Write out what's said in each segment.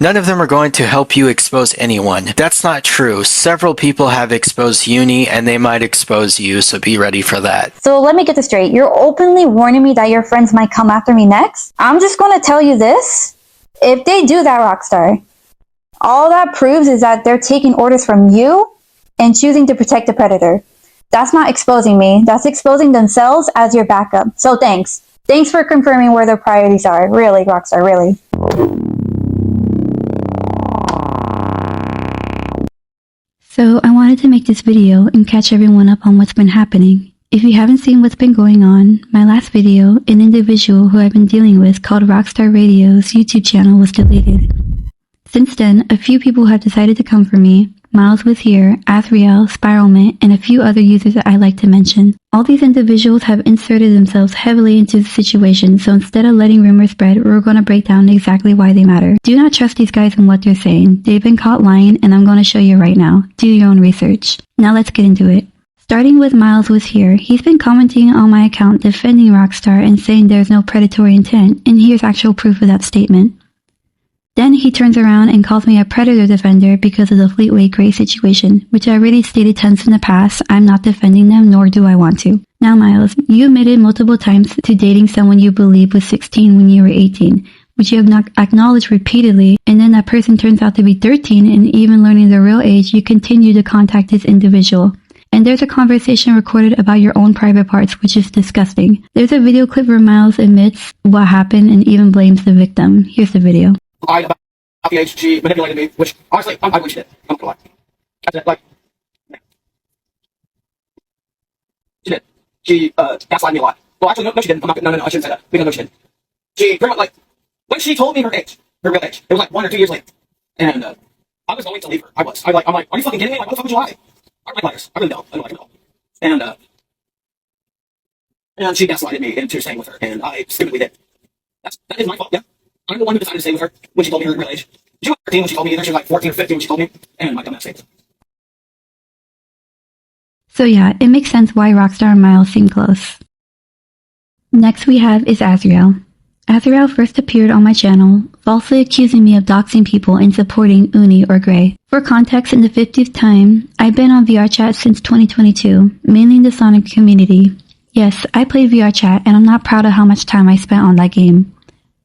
None of them are going to help you expose anyone. That's not true. Several people have exposed Uni, and they might expose you, so be ready for that. So let me get this straight. You're openly warning me that your friends might come after me next? I'm just going to tell you this. If they do that, Rockstar, all that proves is that they're taking orders from you and choosing to protect the predator. That's not exposing me. That's exposing themselves as your backup. So thanks. Thanks for confirming where their priorities are. Really, Rockstar, really. So I wanted to make this video and catch everyone up on what's been happening. If you haven't seen what's been going on, my last video, an individual who I've been dealing with called Rockstar Radio's YouTube channel was deleted. Since then, a few people have decided to come for me. MilesWasHere, Azrael, Spiralment, and a few other users that I like to mention. All these individuals have inserted themselves heavily into the situation, so instead of letting rumors spread, we're going to break down exactly why they matter. Do not trust these guys and what they're saying. They've been caught lying, and I'm going to show you right now. Do your own research. Now let's get into it. Starting with MilesWasHere, he's been commenting on my account defending Rockstar and saying there's no predatory intent, and here's actual proof of that statement. Then he turns around and calls me a predator defender because of the Fleetway Gray situation, which I already stated tons in the past. I'm not defending them, nor do I want to. Now Miles, you admitted multiple times to dating someone you believe was 16 when you were 18, which you have not acknowledged repeatedly, and then that person turns out to be 13, and even learning their real age, you continue to contact this individual. And there's a conversation recorded about your own private parts, which is disgusting. There's a video clip where Miles admits what happened and even blames the victim. Here's the video. About the age, she manipulated me, which, honestly, I believe she did. I'm not gonna lie. That's it, like, she did. She, gaslighted me a lot. Well, actually, no, she didn't. No, I shouldn't say that. Because no, she didn't. She pretty much, like, when she told me her age, her real age, it was like 1 or 2 years late. And, I was going to leave her. I'm like, are you fucking kidding me? Like, what the fuck would you lie? I don't like liars. I really don't. I don't like them at all. And she gaslighted me into staying with her, and I stupidly did. That is my fault, yeah. I'm the one who decided to stay with her when she told me her real age. She was 13 when she told me either. She was like 14 or 15 when she told me, and my dumbass stayed. So yeah, it makes sense why Rockstar and Miles seem close. Next we have is Azrael. Azrael first appeared on my channel, falsely accusing me of doxing people and supporting Uni or Gray. For context, in the 50th time, I've been on VR chat since 2022, mainly in the Sonic community. Yes, I play VR chat, and I'm not proud of how much time I spent on that game.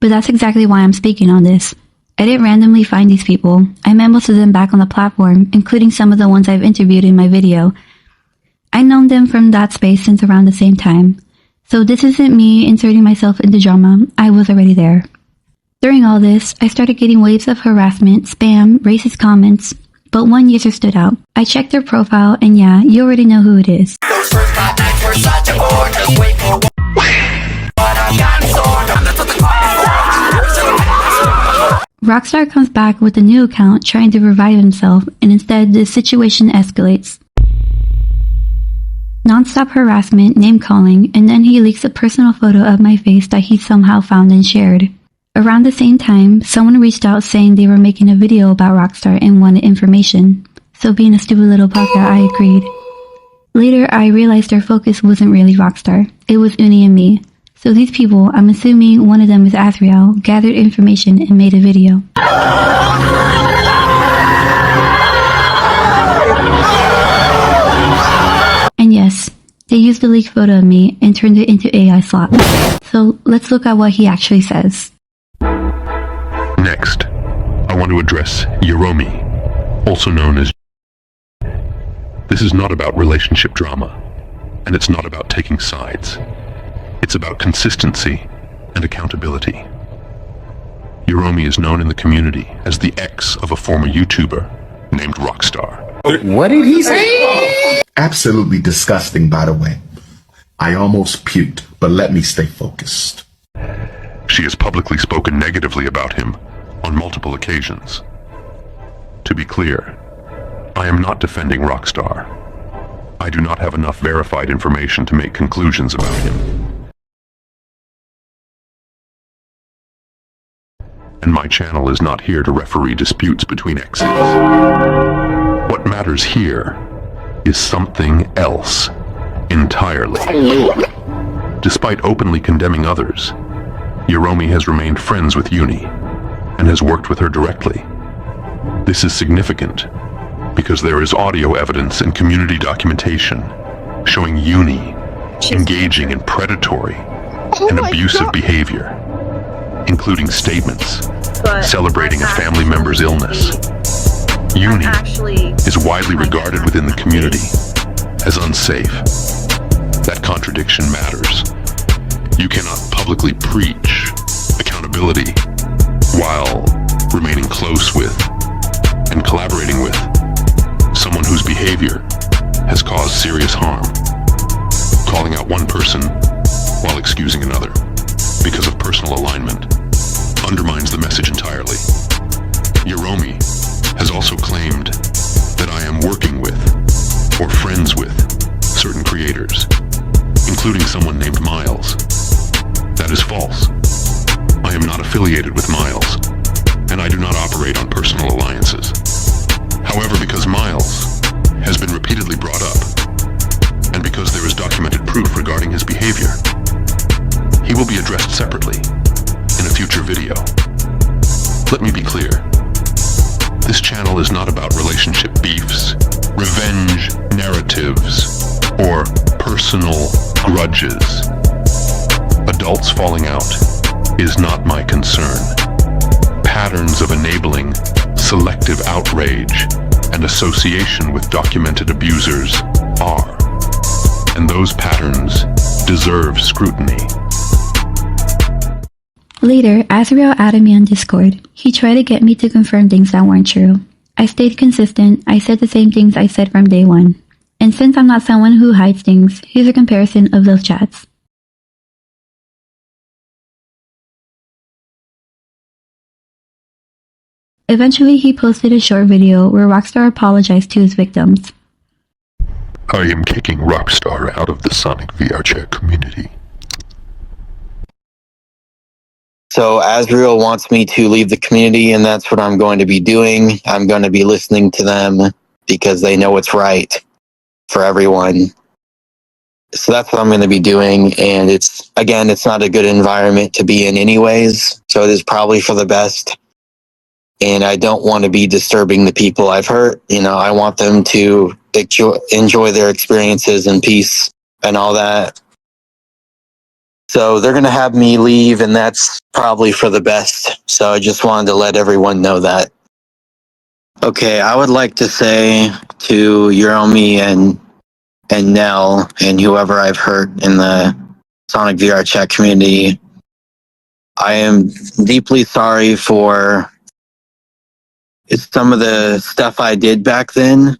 But that's exactly why I'm speaking on this. I didn't randomly find these people. I met most of them back on the platform, including some of the ones I've interviewed in my video. I've known them from that space since around the same time. So this isn't me inserting myself into drama. I was already there. During all this, I started getting waves of harassment, spam, racist comments, but one user stood out. I checked their profile, and yeah, you already know who it is. Rockstar comes back with a new account trying to revive himself, and instead the situation escalates. Non-stop harassment, name-calling, and then he leaks a personal photo of my face that he somehow found and shared. Around the same time, someone reached out saying they were making a video about Rockstar and wanted information. So being a stupid little pocket, I agreed. Later, I realized their focus wasn't really Rockstar. It was Uni and me. So these people, I'm assuming one of them is Azrael, gathered information and made a video. And yes, they used the leaked photo of me and turned it into AI slop. So let's look at what he actually says. Next, I want to address Yuromi, also known as... This is not about relationship drama, and it's not about taking sides. It's about consistency and accountability. Yuromi is known in the community as the ex of a former YouTuber named Rockstar. What did he say? Absolutely disgusting, by the way. I almost puked, but let me stay focused. She has publicly spoken negatively about him on multiple occasions. To be clear, I am not defending Rockstar. I do not have enough verified information to make conclusions about him. And my channel is not here to referee disputes between exes. What matters here is something else entirely. Despite openly condemning others, Yuromi has remained friends with Uni, and has worked with her directly. This is significant because there is audio evidence and community documentation showing Uni engaging in predatory and abusive behavior, including statements celebrating a family member's illness. Uni is widely regarded within the community as unsafe. That contradiction matters. You cannot publicly preach accountability while remaining close with and collaborating with someone whose behavior has caused serious harm. Calling out one person while excusing another because of personal alignment undermines the message entirely. Yuromi has also claimed that I am working with or friends with certain creators, including someone named Miles. That is false. I am not affiliated with Miles, and I do not operate on personal alliances. However, because Miles has been repeatedly brought up, and because there is documented proof regarding his behavior, he will be addressed separately in a future video. Let me be clear. This channel is not about relationship beefs, revenge narratives, or personal grudges. Adults falling out is not my concern. Patterns of enabling selective outrage and association with documented abusers are, and those patterns deserve scrutiny. Later, Azrael added me on Discord. He tried to get me to confirm things that weren't true. I stayed consistent. I said the same things I said from day one. And since I'm not someone who hides things, here's a comparison of those chats. Eventually, he posted a short video where Rockstar apologized to his victims. I am kicking Rockstar out of the Sonic VRC community. So Azrael wants me to leave the community, and that's what I'm going to be doing. I'm going to be listening to them because they know what's right for everyone. So that's what I'm going to be doing. And it's not a good environment to be in anyways. So it is probably for the best. And I don't want to be disturbing the people I've hurt. I want them to enjoy their experiences in peace and all that. So they're going to have me leave, and that's probably for the best. So I just wanted to let everyone know that. Okay, I would like to say to Yuromi and Nell and whoever I've hurt in the Sonic VR chat community, I am deeply sorry for some of the stuff I did back then.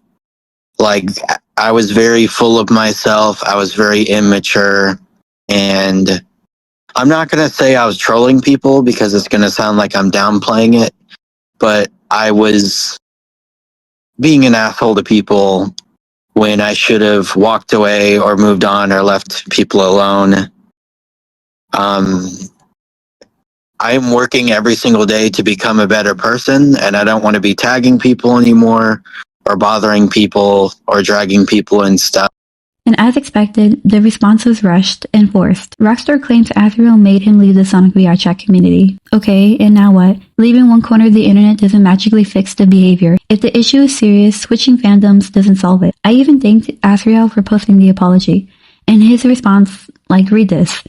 Like, I was very full of myself. I was very immature. And I'm not going to say I was trolling people because it's going to sound like I'm downplaying it. But I was being an asshole to people when I should have walked away or moved on or left people alone. I'm working every single day to become a better person, and I don't want to be tagging people anymore or bothering people or dragging people and stuff. And as expected, the response was rushed and forced. Rockstar claims Azrael made him leave the Sonic VR chat community. Okay, and now what? Leaving one corner of the internet doesn't magically fix the behavior. If the issue is serious, switching fandoms doesn't solve it. I even thanked Azrael for posting the apology. And his response, read this.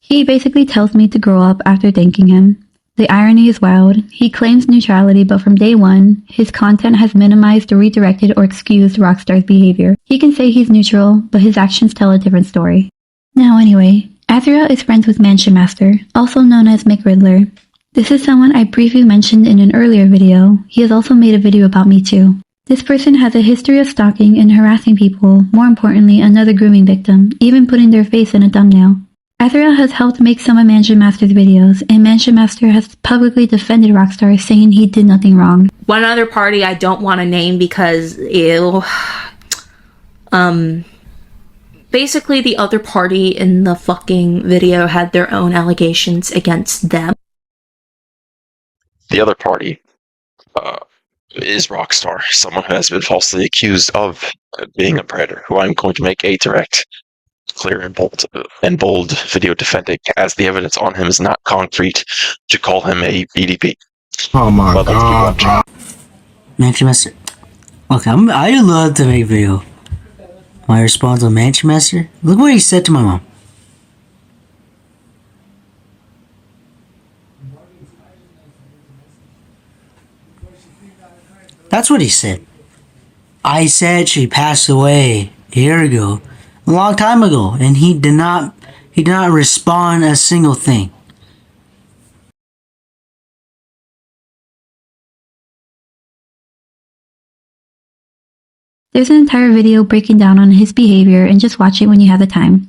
He basically tells me to grow up after thanking him. The irony is wild. He claims neutrality, but from day one, his content has minimized, redirected, or excused Rockstar's behavior. He can say he's neutral, but his actions tell a different story. Now anyway, Azrael is friends with Mansion Master, also known as McRiddler. This is someone I briefly mentioned in an earlier video. He has also made a video about me too. This person has a history of stalking and harassing people, more importantly another grooming victim, even putting their face in a thumbnail. Azrael has helped make some of Mansion Master's videos, and Mansion Master has publicly defended Rockstar, saying he did nothing wrong. One other party I don't want to name because, ew. Basically the other party in the fucking video had their own allegations against them. The other party is Rockstar, someone who has been falsely accused of being a predator, who I'm going to make a direct, clear and bold video defending, as the evidence on him is not concrete to call him a BDP. Oh my But let's keep god, watching. bro. Mansion Master. Okay, I love to make video. My response on Mansion Master. Look what he said to my mom. That's what he said. I said she passed away a year ago, a long time ago, and he did not respond a single thing. There's an entire video breaking down on his behavior, and just watch it when you have the time.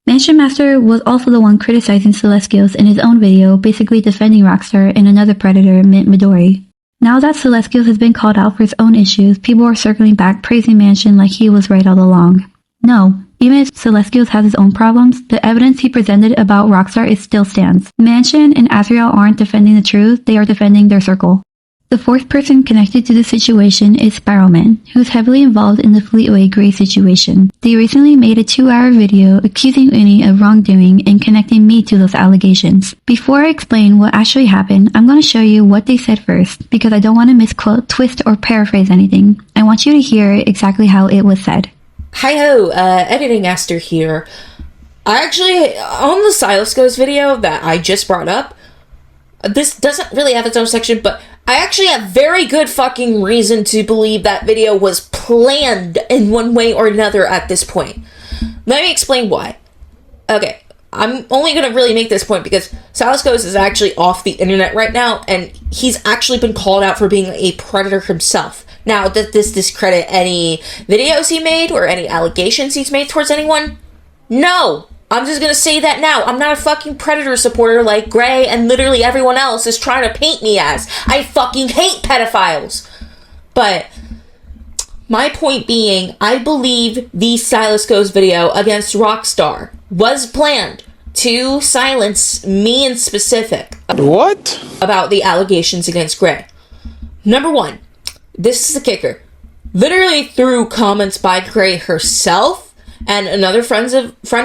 Mansion Master was also the one criticizing Celestials in his own video, basically defending Rockstar and another predator, Mint Midori. Now that Celestials has been called out for his own issues, people are circling back praising Mansion like he was right all along. No, even if Celestials has his own problems, the evidence he presented about Rockstar still stands. Mansion and Azrael aren't defending the truth, they are defending their circle. The fourth person connected to the situation is Spiralment, who's heavily involved in the Fleetway Gray situation. They recently made a 2-hour video accusing Uni of wrongdoing and connecting me to those allegations. Before I explain what actually happened, I'm going to show you what they said first, because I don't want to misquote, twist, or paraphrase anything. I want you to hear exactly how it was said. Hi-ho, Editing Master here. I actually, on the Silasco's video that I just brought up, this doesn't really have its own section, but I actually have very good fucking reason to believe that video was planned in one way or another at this point. Let me explain why. Okay, I'm only going to really make this point because Silasco's is actually off the internet right now, and he's actually been called out for being a predator himself. Now, does this discredit any videos he made or any allegations he's made towards anyone? No! I'm just gonna say that now. I'm not a fucking predator supporter like Gray and literally everyone else is trying to paint me as. I fucking hate pedophiles! But my point being, I believe the Silasco's video against Rockstar was planned to silence me in specific. What? About the allegations against Gray. Number one, this is the kicker. Literally through comments by Gray herself, and another friend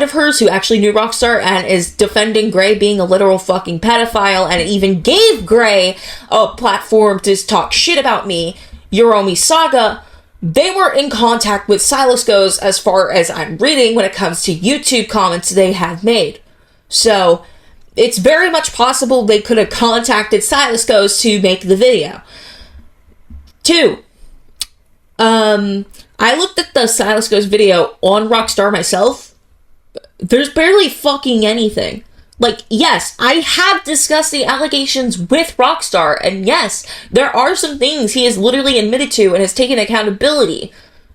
of hers who actually knew Rockstar and is defending Gray being a literal fucking pedophile and even gave Gray a platform to talk shit about me, Yuromi Saga, they were in contact with Silasco's as far as I'm reading when it comes to YouTube comments they have made. So, it's very much possible they could have contacted Silasco's to make the video. 2. I looked at the Silasco's video on Rockstar myself. There's barely fucking anything. Like, yes, I have discussed the allegations with Rockstar, and yes, there are some things he has literally admitted to and has taken accountability.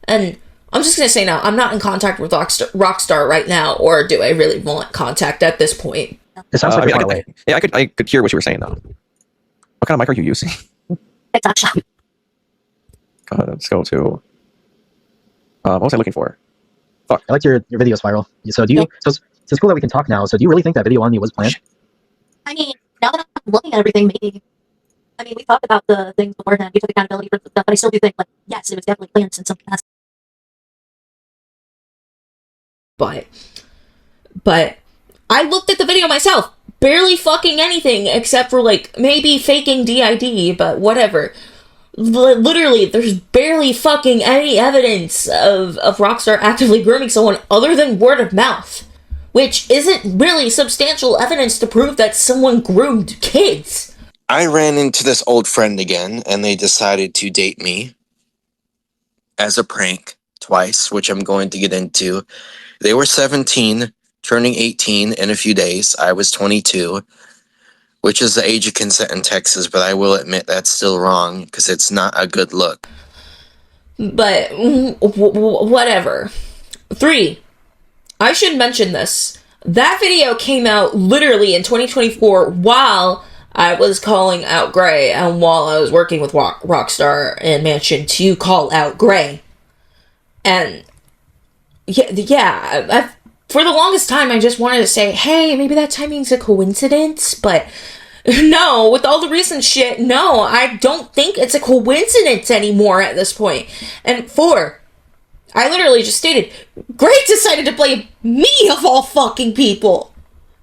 And I'm just gonna say now, I'm not in contact with Rockstar right now, or do I really want contact at this point? It sounds like I could hear what you were saying though. What kind of mic are you using? It's actually. Let's go to. What was I looking for? Fuck. I liked your video Spiral. So do you? So it's cool that we can talk now. So do you really think that video on you was planned? I mean, now that I'm looking at everything, maybe. I mean, we talked about the things beforehand. We took accountability for stuff, but I still do think, like, yes, it was definitely planned since something has. But I looked at the video myself. Barely fucking anything except for like maybe faking DID, but whatever. Literally, there's barely fucking any evidence of Rockstar actively grooming someone other than word of mouth, which isn't really substantial evidence to prove that someone groomed kids. I ran into this old friend again, and they decided to date me as a prank twice, which I'm going to get into. They were 17, turning 18 in a few days. I was 22. Which is the age of consent in Texas, but I will admit that's still wrong, because it's not a good look. But, whatever. 3. I should mention this. That video came out literally in 2024 while I was calling out Gray, and while I was working with Rockstar and Mansion to call out Gray. And, yeah, for the longest time, I just wanted to say, hey, maybe that timing's a coincidence, but no, with all the recent shit, no, I don't think it's a coincidence anymore at this point. And 4, I literally just stated, Gray decided to blame me of all fucking people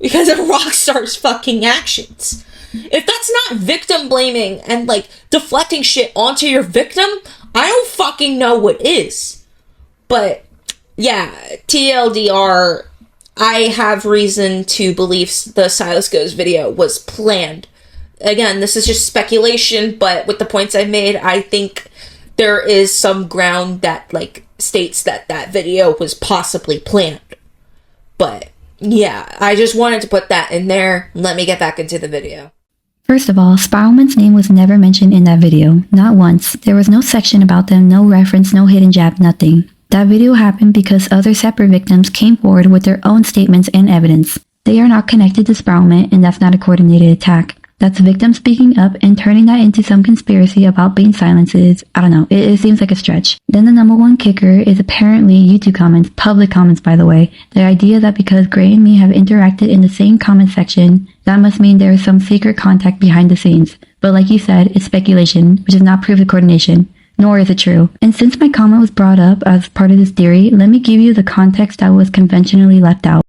because of Rockstar's fucking actions. If that's not victim blaming and like deflecting shit onto your victim, I don't fucking know what is. But yeah, TLDR, I have reason to believe the Silas Goes video was planned. Again, this is just speculation, but with the points I made, I think there is some ground that like states that that video was possibly planned. But yeah, I just wanted to put that in there. Let me get back into the video. First of all, Spiralment's name was never mentioned in that video. Not once. There was no section about them, no reference, no hidden jab, nothing. That video happened because other separate victims came forward with their own statements and evidence. They are not connected to Spiralment, and that's not a coordinated attack. That's victims speaking up and turning that into some conspiracy about being silences. I don't know, it seems like a stretch. Then the number one kicker is apparently YouTube comments, public comments by the way. The idea that because Gray and me have interacted in the same comment section, that must mean there is some secret contact behind the scenes. But like you said, it's speculation, which does not prove the coordination. Nor is it true. And since my comment was brought up as part of this theory, let me give you the context that was conventionally left out.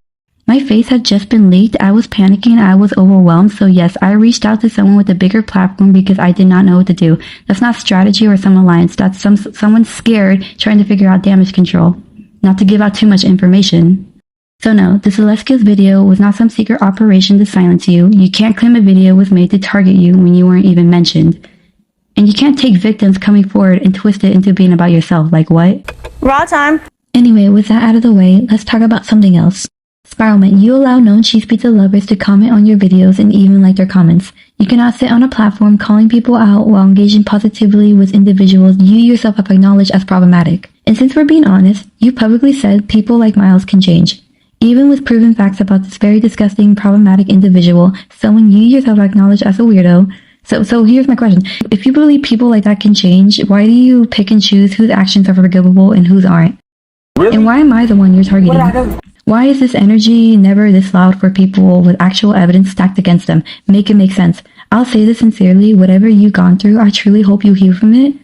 My face had just been leaked, I was panicking, I was overwhelmed, so yes, I reached out to someone with a bigger platform because I did not know what to do. That's not strategy or some alliance, that's someone scared trying to figure out damage control. Not to give out too much information. So no, the Celestials video was not some secret operation to silence you. You can't claim a video was made to target you when you weren't even mentioned. And you can't take victims coming forward and twist it into being about yourself, like what? Raw time. Anyway, with that out of the way, let's talk about something else. Spiralment, you allow known cheese pizza lovers to comment on your videos and even like their comments. You cannot sit on a platform calling people out while engaging positively with individuals you yourself have acknowledged as problematic. And since we're being honest, you publicly said people like Miles can change. Even with proven facts about this very disgusting, problematic individual, someone you yourself acknowledge as a weirdo. So here's my question. If you believe people like that can change, why do you pick and choose whose actions are forgivable and whose aren't? Really? And why am I the one you're targeting? Why is this energy never this loud for people with actual evidence stacked against them? Make it make sense. I'll say this sincerely, whatever you've gone through, I truly hope you heal from it.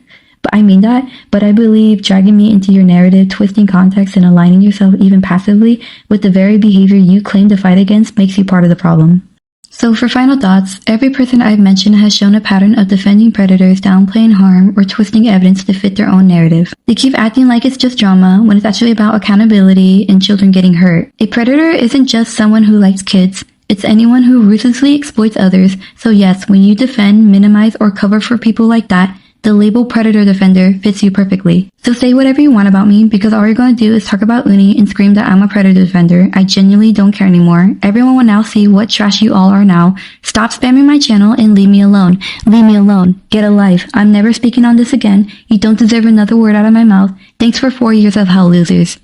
But I mean that, but I believe dragging me into your narrative, twisting context, and aligning yourself even passively with the very behavior you claim to fight against makes you part of the problem. So for final thoughts, every person I've mentioned has shown a pattern of defending predators, downplaying harm, or twisting evidence to fit their own narrative. They keep acting like it's just drama when it's actually about accountability and children getting hurt. A predator isn't just someone who likes kids. It's anyone who ruthlessly exploits others. So yes, when you defend, minimize, or cover for people like that, the label predator defender fits you perfectly. So say whatever you want about me, because all you're going to do is talk about Uni and scream that I'm a predator defender. I genuinely don't care anymore. Everyone will now see what trash you all are now. Stop spamming my channel and leave me alone. Leave me alone. Get a life. I'm never speaking on this again. You don't deserve another word out of my mouth. Thanks for 4 years of hell, losers.